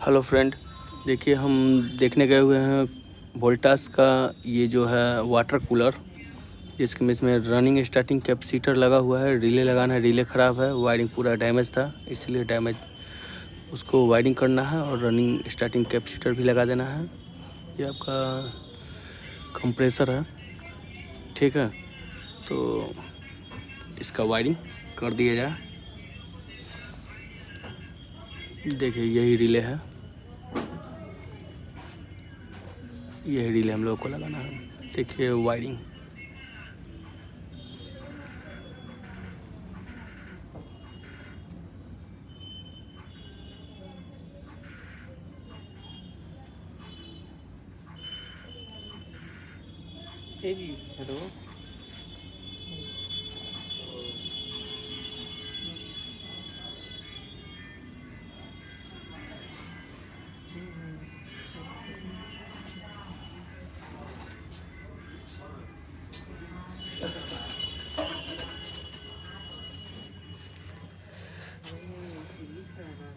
Hello friend, देखिए हम देखने गए हुए हैं वोल्टास का ये जो है वाटर कूलर, जिसके में इसमें रनिंग स्टार्टिंग कैपेसिटर लगा हुआ है। रिले लगाना है, रिले ख़राब है, वायरिंग पूरा डैमेज था, इसलिए डैमेज उसको वायरिंग करना है और रनिंग स्टार्टिंग कैपेसिटर भी लगा देना है। ये आपका कंप्रेसर है, ठीक है। तो इसका वायरिंग कर दिया जाए। देखिए यही रिले है, यही रिले हम लोग को लगाना है। देखिए वायरिंग, जी हेलो। सीरीज का है ना,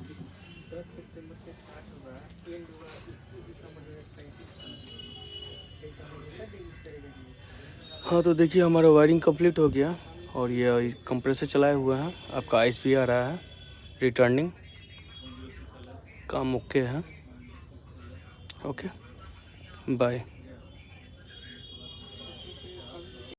10 सितंबर से स्टार्ट होगा, एंड होगा 21 दिसंबर 2023। हाँ। तो देखिए हमारा वायरिंग कंप्लीट हो गया और ये कंप्रेसर चलाए हुए हैं। आपका आइस भी आ रहा है, रिटर्निंग काम ओके है। Okay, bye.